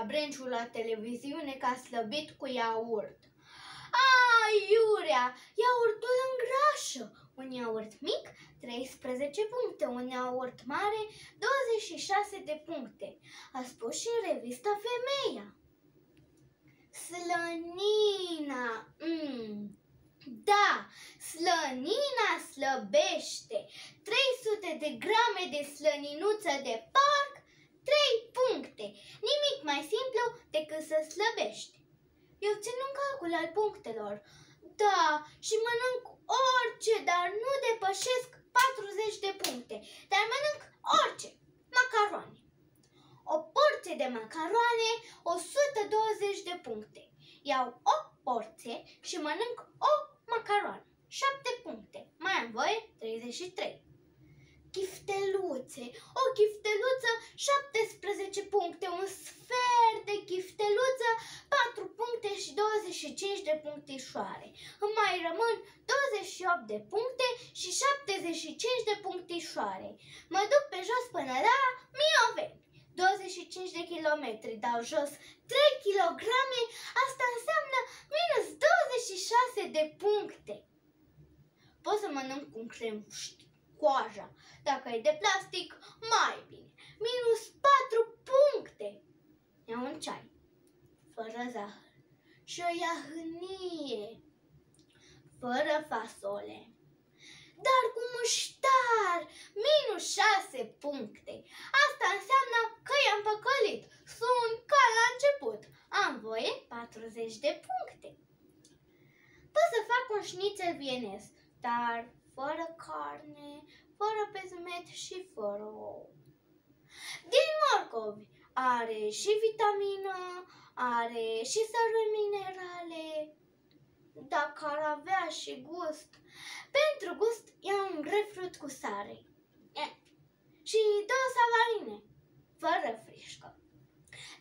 Brenciu la televiziune că a slăbit cu iaurt. Iurea, iaurtul îngrașă. Un iaurt mic, 13 puncte, un iaurt mare, 26 de puncte. A spus și în revista Femeia. Slănina, da, slănina slăbește. 300 de grame de slăninuță de porc, 3 puncte. Nimic mai simplu decât să slăbești. Eu țin un calcul al punctelor. Da, și mănânc orice, dar nu depășesc 40 de puncte. Dar mănânc orice. Macaroane. O porție de macaroane, 120 de puncte. Iau o porție și mănânc o macaroană. 7 puncte. Mai am voie 33. Chifteluțe. O chifteluță, 17 puncte. Un sfert de chifteluță, 4 puncte și 25 de punctișoare. Îmi mai rămân 28 de puncte și 75 de punctișoare. Mă duc pe jos până la Mioveni. 25 de kilometri dau jos 3 kg, asta înseamnă minus 26 de puncte. Pot să mănânc cu crembuști, coaja. Dacă e de plastic, mai bine. Minus 4 puncte. Iau un ceai, fără zahăr, și o iahnie, fără fasole, dar cu muștar, minus 6 puncte. Asta înseamnă că i-am păcălit. Sunt ca la început. Am voie 40 de puncte. Pot să fac un șnițel vienez, dar fără carne, fără pezmet și fără ou. Din morcovi are și vitamină, are și săruri minerale. Dacă ar avea și gust, pentru gust iau un grapefruit cu sare și 2 savarine, fără frișcă.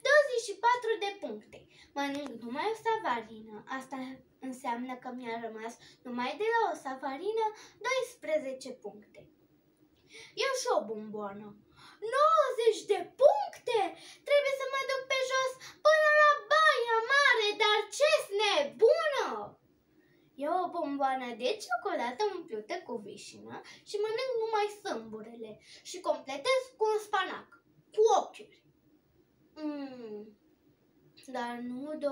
24 de puncte. Mănânc numai o savarină. Asta înseamnă că mi-a rămas numai de la o savarină 12 puncte. Iau și o bomboană. 90 de puncte! Trebuie să mă duc pe jos până la Baia Mare, dar ce-s nebună! Iau o bomboană de ciocolată umplută cu vișină și mănânc numai sâmburele și completez cu un spanac, cu ochiuri. Dar nu 2,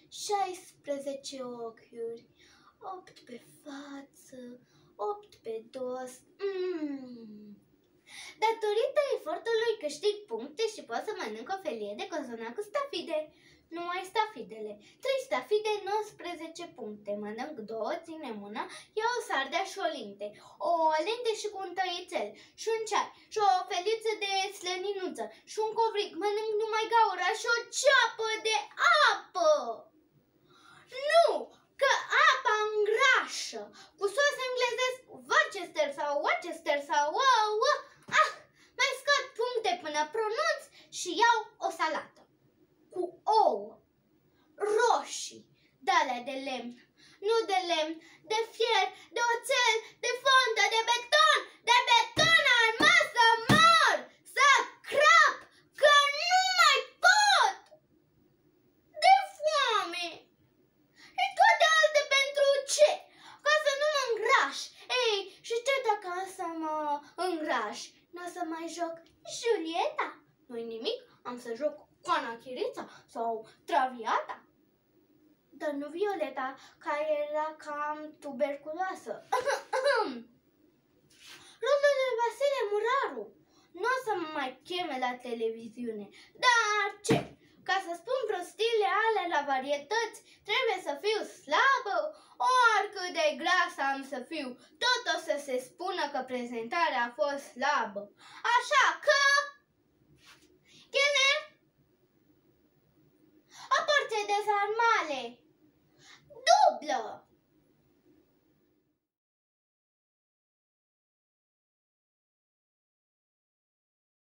16 ochiuri, 8 pe față, 8 pe dos. Datorită efortului câștig puncte și pot să mănânc o felie de cozonac cu stafide. Numai stafidele. 3 stafide, 19 puncte. Mănânc 2, ține mâna, iau o sardea și o linte. O linte și cu un tăițel. Și un ceai. Și o feliță de slăninuță. Și un covric. Mănânc numai gaura și o ceapă de apă. Nu! Că apa îngrașă. Cu sos englezesc Worcester sau Worcester sau mai scot puncte până pronunț și iau o salată. Cu ouă, roșii, de-alea de lemn, nu de lemn, de fier, de oțel, de fontă, de beton armat să mor, să crap, că nu mai pot, de foame. Și toate alte pentru ce? Ca să nu mă îngraș. Ei, și ce dacă să mă îngraș? N-o să mai joc Julieta? Nu-i nimic, am să joc Coana Chirița sau Traviata. Dar nu Violeta, care era cam tuberculoasă. Rolul lui Vasile Muraru. Nu o să mă mai cheme la televiziune. Dar ce? Ca să spun prostiile alea la varietăți, trebuie să fiu slabă? Oricât de grasă am să fiu, tot o să se spună că prezentarea a fost slabă. Așa că... Chener? O porție de sarmale dublă!